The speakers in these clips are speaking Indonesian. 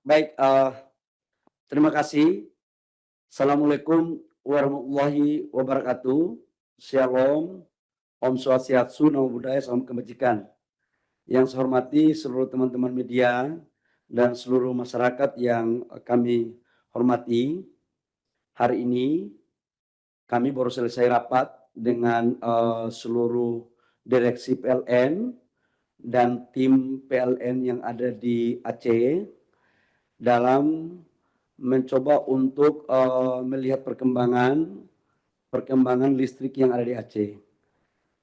Baik, terima kasih. Assalamualaikum warahmatullahi wabarakatuh. Shalom, Om Swastiastu, Namo Buddhaya, Salam Kebajikan. Yang saya hormati seluruh teman-teman media dan seluruh masyarakat yang kami hormati. Hari ini kami baru selesai rapat dengan seluruh direksi PLN dan tim PLN yang ada di Aceh dalam mencoba untuk melihat perkembangan listrik yang ada di Aceh.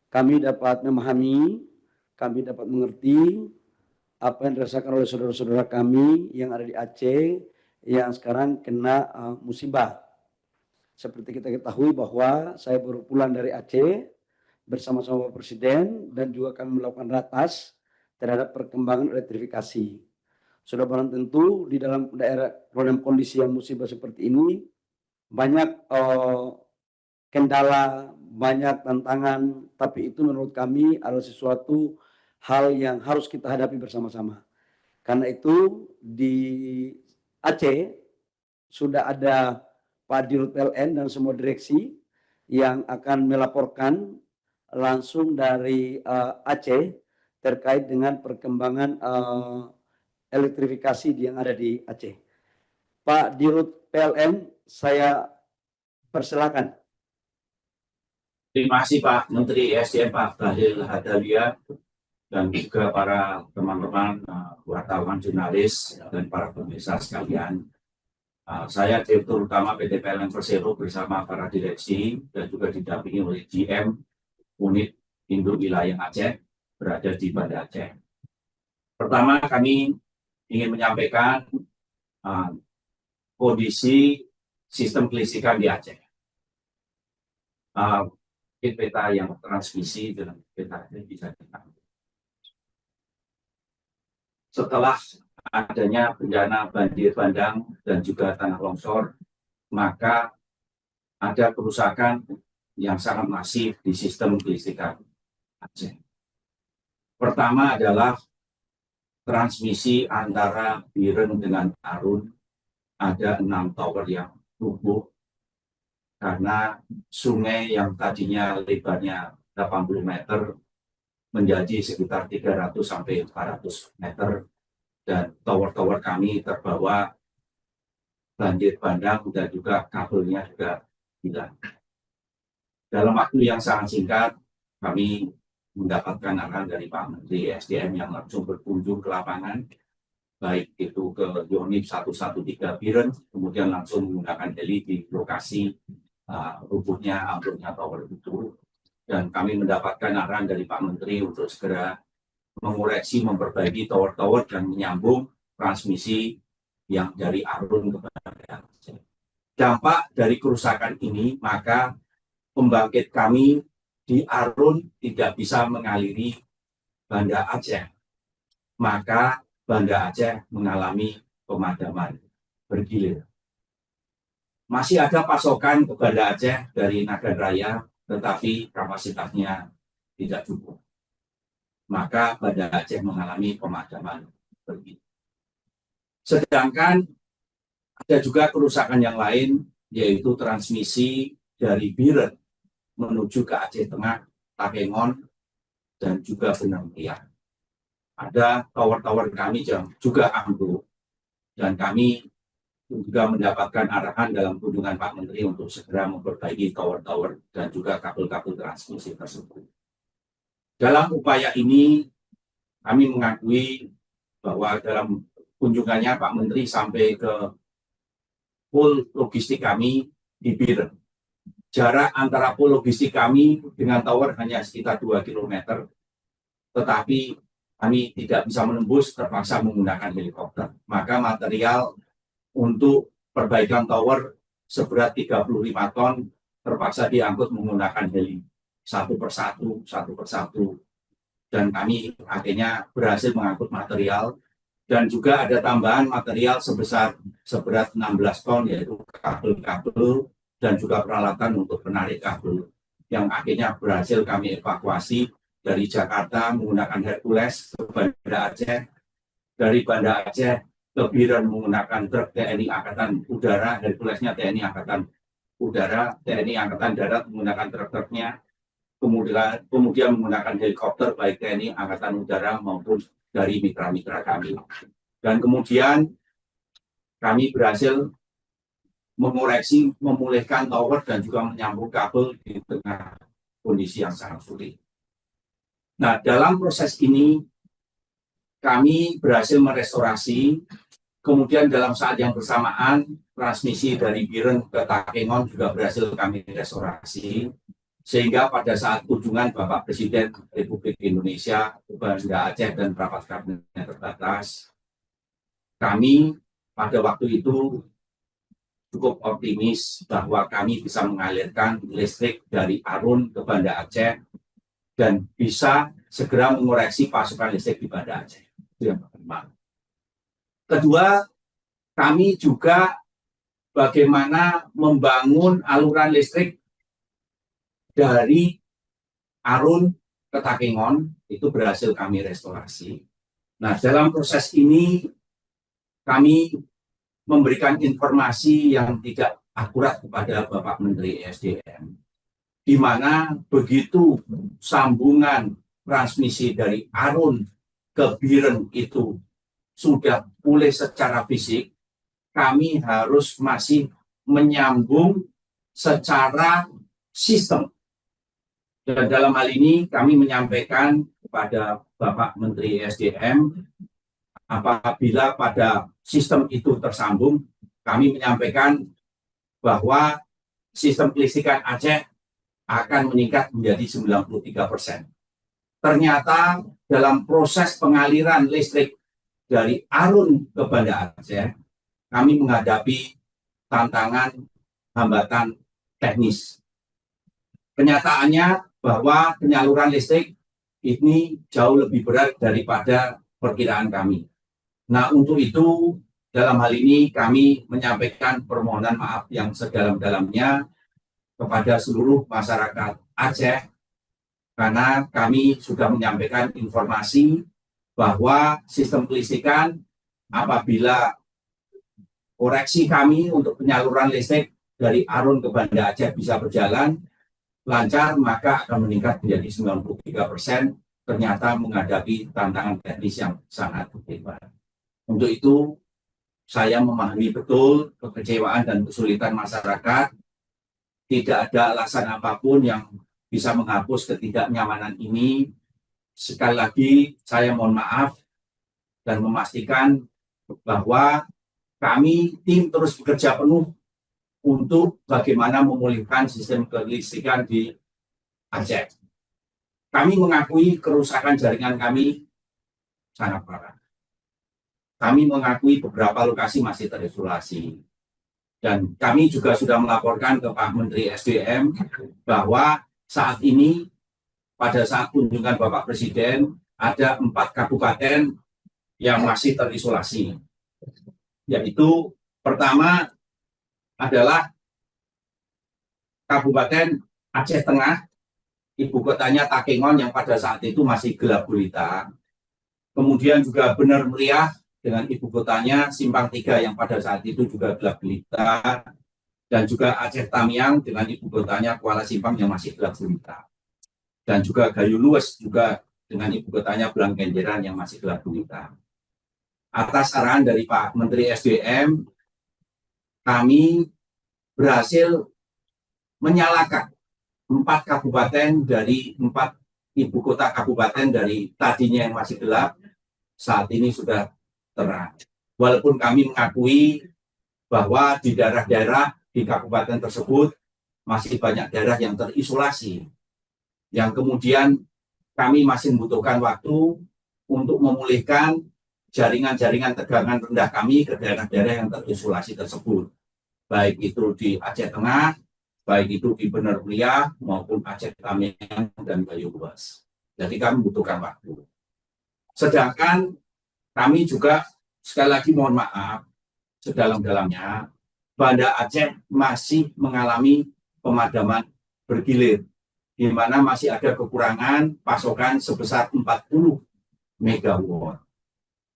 Kami dapat memahami, kami dapat mengerti apa yang dirasakan oleh saudara-saudara kami yang ada di Aceh yang sekarang kena musibah. Seperti kita ketahui bahwa saya baru pulang dari Aceh bersama-sama Pak Presiden dan juga kami melakukan ratas terhadap perkembangan elektrifikasi. Sudah barang tentu di dalam kondisi yang musibah seperti ini banyak kendala, banyak tantangan, tapi itu menurut kami adalah sesuatu hal yang harus kita hadapi bersama-sama. Karena itu di Aceh sudah ada Pak Dirut PLN dan semua direksi yang akan melaporkan langsung dari Aceh terkait dengan perkembangan elektrifikasi yang ada di Aceh. Pak Dirut PLN, saya persilakan. Terima kasih Pak Menteri ESDM Pak Bahlil Lahadalia dan juga para teman-teman wartawan, jurnalis, dan para pemirsa sekalian. Saya Direktur Utama PT PLN Persero bersama para direksi dan juga didampingi oleh GM Unit Induk Wilayah Aceh berada di Banda Aceh. Pertama, kami ingin menyampaikan kondisi sistem kelistrikan di Aceh. Peta yang transmisi dalam peta ini bisa ditampilkan. Setelah adanya bencana banjir bandang dan juga tanah longsor, maka ada kerusakan yang sangat masif di sistem kelistrikan Aceh. Pertama adalah transmisi antara Biren dengan Arun, ada 6 tower yang rubuh karena sungai yang tadinya lebarnya 80 meter menjadi sekitar 300 sampai 400 meter dan tower-tower kami terbawa banjir bandang dan juga kabelnya juga hilang. Dalam waktu yang sangat singkat kami mendapatkan arahan dari Pak Menteri SDM yang langsung berkunjung ke lapangan, baik itu ke Yonif 113 Biren, kemudian langsung menggunakan heli di lokasi rubuhnya ambruknya tower itu. Dan kami mendapatkan arahan dari Pak Menteri untuk segera mengoreksi, memperbaiki tower-tower dan menyambung transmisi yang dari Arun kepada Aceh. Dampak dari kerusakan ini, maka pembangkit kami di Arun tidak bisa mengaliri Banda Aceh. Maka Banda Aceh mengalami pemadaman bergilir. Masih ada pasokan ke Banda Aceh dari Nagan Raya, tetapi kapasitasnya tidak cukup. Maka Banda Aceh mengalami pemadaman bergilir. Sedangkan ada juga kerusakan yang lain, yaitu transmisi dari Biren menuju ke Aceh Tengah, Takengon, dan juga Benang Meriah. Ada tower-tower kami yang juga ambruk, dan kami juga mendapatkan arahan dalam kunjungan Pak Menteri untuk segera memperbaiki tower-tower dan juga kabel-kabel transmisi tersebut. Dalam upaya ini, kami mengakui bahwa dalam kunjungannya Pak Menteri sampai ke pool logistik kami di Biren. Jarak antara pool logistik kami dengan tower hanya sekitar 2 km, tetapi kami tidak bisa menembus, terpaksa menggunakan helikopter. Maka material untuk perbaikan tower seberat 35 ton terpaksa diangkut menggunakan heli satu persatu. Dan kami akhirnya berhasil mengangkut material dan juga ada tambahan material seberat 16 ton, yaitu kabel-kabel dan juga peralatan untuk penarik kabel yang akhirnya berhasil kami evakuasi dari Jakarta menggunakan Hercules ke Banda Aceh, dari Banda Aceh ke Biren menggunakan truk TNI Angkatan Udara, Herculesnya TNI Angkatan Udara, TNI Angkatan Darat menggunakan truk-truknya, kemudian menggunakan helikopter baik TNI Angkatan Udara maupun dari mitra-mitra kami. Dan kemudian kami berhasil mengoreksi, memulihkan tower dan juga menyambung kabel di tengah kondisi yang sangat sulit. Nah, dalam proses ini kami berhasil merestorasi, kemudian dalam saat yang bersamaan transmisi dari Biren ke Takengon juga berhasil kami restorasi, sehingga pada saat kunjungan Bapak Presiden Republik Indonesia ke Banda Aceh dan rapat kabinet terbatas, kami pada waktu itu cukup optimis bahwa kami bisa mengalirkan listrik dari Arun ke Banda Aceh dan bisa segera mengoreksi pasokan listrik di Banda Aceh. Itu yang pertama. Kedua, kami juga bagaimana membangun aluran listrik dari Arun ke Takengon, itu berhasil kami restorasi. Nah, dalam proses ini kami memberikan informasi yang tidak akurat kepada Bapak Menteri SDM, di mana begitu sambungan transmisi dari Arun ke Biren itu sudah pulih secara fisik, kami harus masih menyambung secara sistem. Dan dalam hal ini kami menyampaikan kepada Bapak Menteri SDM, apabila pada sistem itu tersambung, kami menyampaikan bahwa sistem kelistrikan Aceh akan meningkat menjadi 93%. Ternyata dalam proses pengaliran listrik dari Arun ke Banda Aceh, kami menghadapi tantangan hambatan teknis. Kenyataannya bahwa penyaluran listrik ini jauh lebih berat daripada perkiraan kami. Nah, untuk itu, dalam hal ini kami menyampaikan permohonan maaf yang sedalam-dalamnya kepada seluruh masyarakat Aceh, karena kami sudah menyampaikan informasi bahwa sistem kelistrikan apabila koreksi kami untuk penyaluran listrik dari Arun ke Banda Aceh bisa berjalan lancar, maka akan meningkat menjadi 93%, ternyata menghadapi tantangan teknis yang sangat hebat. Untuk itu, saya memahami betul kekecewaan dan kesulitan masyarakat. Tidak ada alasan apapun yang bisa menghapus ketidaknyamanan ini. Sekali lagi, saya mohon maaf dan memastikan bahwa kami tim terus bekerja penuh untuk bagaimana memulihkan sistem kelistrikan di Aceh. Kami mengakui kerusakan jaringan kami sangat parah. Kami mengakui beberapa lokasi masih terisolasi. Dan kami juga sudah melaporkan ke Pak Menteri SDM bahwa saat ini, pada saat kunjungan Bapak Presiden, ada 4 kabupaten yang masih terisolasi. Yaitu pertama adalah Kabupaten Aceh Tengah, ibu kotanya Takengon yang pada saat itu masih gelap gulita. Kemudian juga Bener Meriah dengan ibu kotanya Simpang 3 yang pada saat itu juga gelap gulita, dan juga Aceh Tamiang dengan ibu kotanya Kuala Simpang yang masih gelap gulita, dan juga Gayo Luwes juga dengan ibu kotanya Belang Kenjeran yang masih gelap gulita. Atas arahan dari Pak Menteri SDM, kami berhasil menyalakan 4 kabupaten dari 4 ibu kota kabupaten dari tadinya yang masih gelap, saat ini sudah terang. Walaupun kami mengakui bahwa di daerah-daerah di kabupaten tersebut masih banyak daerah yang terisolasi, yang kemudian kami masih membutuhkan waktu untuk memulihkan jaringan-jaringan tegangan rendah kami ke daerah-daerah yang terisolasi tersebut, baik itu di Aceh Tengah, baik itu di Bener Meriah maupun Aceh Tamiang dan Gayo Luwes. Jadi kami membutuhkan waktu. Sedangkan kami juga sekali lagi mohon maaf sedalam-dalamnya, Banda Aceh masih mengalami pemadaman bergilir, di mana masih ada kekurangan pasokan sebesar 40 megawatt.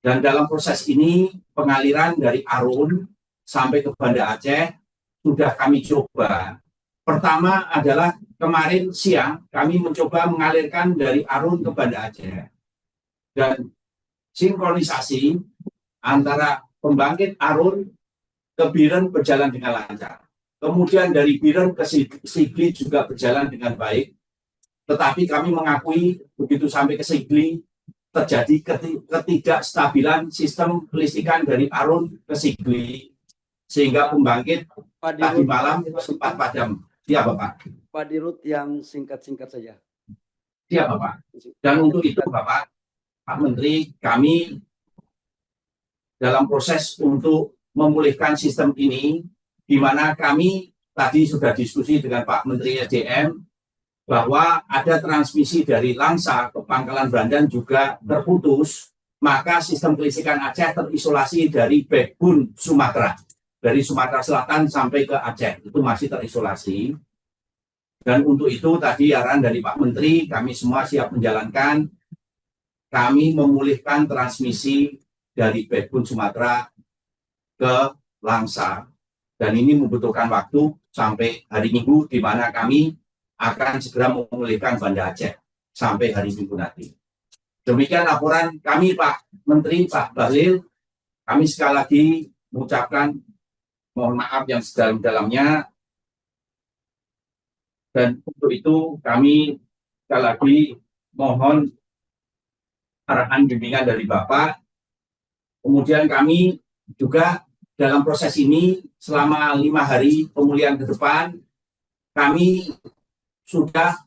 Dan dalam proses ini pengaliran dari Arun sampai ke Banda Aceh sudah kami coba. Pertama adalah kemarin siang kami mencoba mengalirkan dari Arun ke Banda Aceh. Dan sinkronisasi antara pembangkit Arun ke Biren berjalan dengan lancar. Kemudian dari Biren ke Sigli juga berjalan dengan baik. Tetapi kami mengakui begitu sampai ke Sigli terjadi ketidakstabilan sistem kelistrikan dari Arun ke Sigli sehingga pembangkit Pak tadi Dirut, malam sempat padam. Siap Bapak. Pak Dirut yang singkat-singkat saja. Siap Bapak. Dan untuk itu Bapak, Pak Menteri, kami dalam proses untuk memulihkan sistem ini, di mana kami tadi sudah diskusi dengan Pak Menteri SDM bahwa ada transmisi dari Langsa ke Pangkalan Brandan juga terputus, maka sistem kelistrikan Aceh terisolasi dari backbone Sumatera. Dari Sumatera Selatan sampai ke Aceh, itu masih terisolasi. Dan untuk itu tadi arahan dari Pak Menteri, kami semua siap menjalankan, kami memulihkan transmisi dari backbone Sumatera ke Langsa. Dan ini membutuhkan waktu sampai hari Minggu, di mana kami akan segera memulihkan Banda Aceh sampai hari Minggu nanti. Demikian laporan kami Pak Menteri, Pak Bahlil. Kami sekali lagi mengucapkan mohon maaf yang sedalam-dalamnya. Dan untuk itu kami sekali lagi mohon arahan bimbingan dari Bapak. Kemudian kami juga dalam proses ini selama 5 hari pemulihan ke depan, kami sudah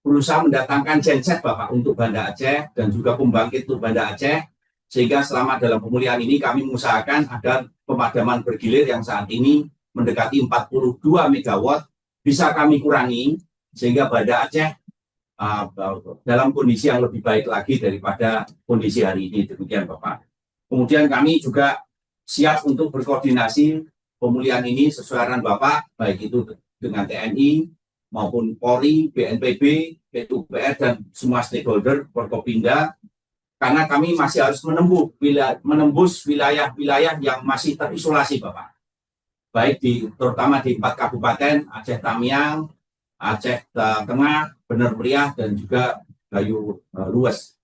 berusaha mendatangkan genset Bapak untuk Banda Aceh dan juga pembangkit untuk Banda Aceh, sehingga selama dalam pemulihan ini kami mengusahakan agar pemadaman bergilir yang saat ini mendekati 42 megawatt bisa kami kurangi sehingga Banda Aceh dalam kondisi yang lebih baik lagi daripada kondisi hari ini. Demikian Bapak. Kemudian kami juga siap untuk berkoordinasi pemulihan ini sesuai arahan Bapak, baik itu dengan TNI maupun Polri, BNPB, PUPR, dan semua stakeholder Forkopimda, karena kami masih harus menembus wilayah-wilayah yang masih terisolasi, Bapak. Baik terutama di 4 kabupaten, Aceh Tamiang, Aceh Tengah, Bener Meriah, dan juga Gayo Lues.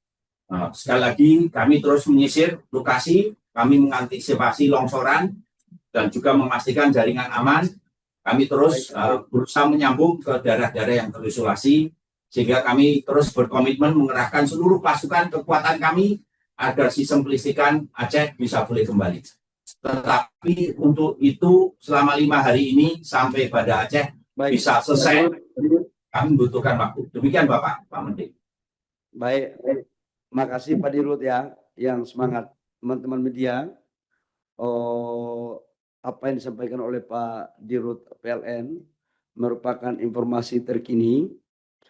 Sekali lagi, kami terus menyisir lokasi, kami mengantisipasi longsoran, dan juga memastikan jaringan aman. Kami terus berusaha menyambung ke daerah-daerah yang terisolasi, sehingga kami terus berkomitmen mengerahkan seluruh pasukan kekuatan kami agar sistem kelistrikan Aceh bisa pulih kembali. Tetapi untuk itu selama 5 hari ini sampai pada Aceh bisa selesai, kami membutuhkan waktu. Demikian Bapak, Pak Menteri. Baik, makasih Pak Dirut ya, yang semangat. Teman-teman media, apa yang disampaikan oleh Pak Dirut PLN merupakan informasi terkini.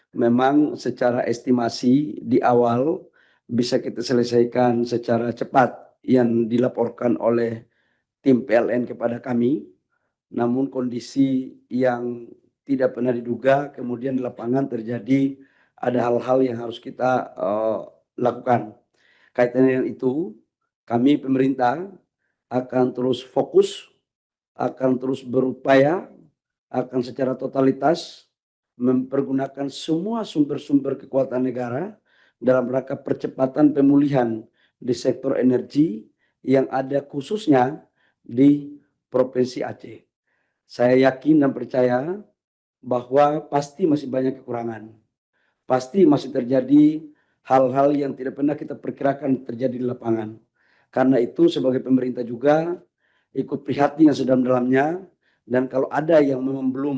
Memang secara estimasi di awal bisa kita selesaikan secara cepat yang dilaporkan oleh tim PLN kepada kami. Namun kondisi yang tidak pernah diduga, kemudian di lapangan terjadi ada hal-hal yang harus kita lakukan. Kaitan dengan itu, kami pemerintah akan terus fokus, akan terus berupaya, akan secara totalitas mempergunakan semua sumber-sumber kekuatan negara dalam rangka percepatan pemulihan di sektor energi yang ada khususnya di Provinsi Aceh. Saya yakin dan percaya bahwa pasti masih banyak kekurangan. Pasti masih terjadi hal-hal yang tidak pernah kita perkirakan terjadi di lapangan. Karena itu sebagai pemerintah juga ikut prihatin yang sedalam-dalamnya, dan kalau ada yang memang belum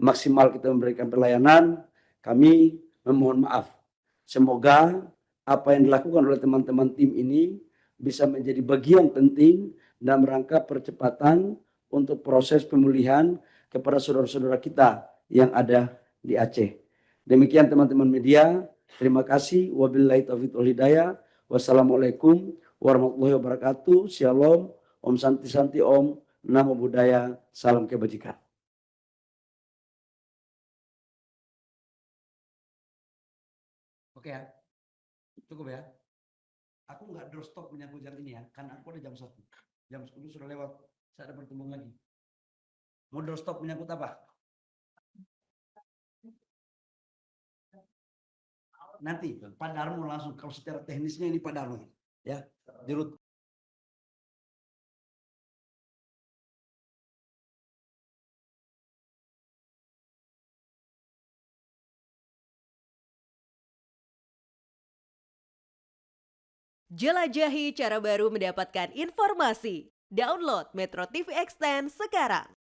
maksimal kita memberikan pelayanan, kami memohon maaf. Semoga apa yang dilakukan oleh teman-teman tim ini bisa menjadi bagian penting dalam rangka percepatan untuk proses pemulihan kepada saudara-saudara kita yang ada di Aceh. Demikian teman-teman media, terima kasih. Wabillahi taufiq wal hidayah. Wassalamualaikum warahmatullahi wabarakatuh. Shalom. Om Santi Santi Om. Namo Buddhaya. Salam kebajikan. Oke ya. Cukup ya. Aku nggak doorstop menyangkut yang ini ya, karena aku ada jam 1. Jam 10 sudah lewat, saya ada pertemuan lagi. Mau doorstop menyangkut apa? Nanti Pak Darmo langsung, kalau secara teknisnya ini Pak Darmo. Ya, Dirut. Jelajahi cara baru mendapatkan informasi. Download Metro TV Extend sekarang.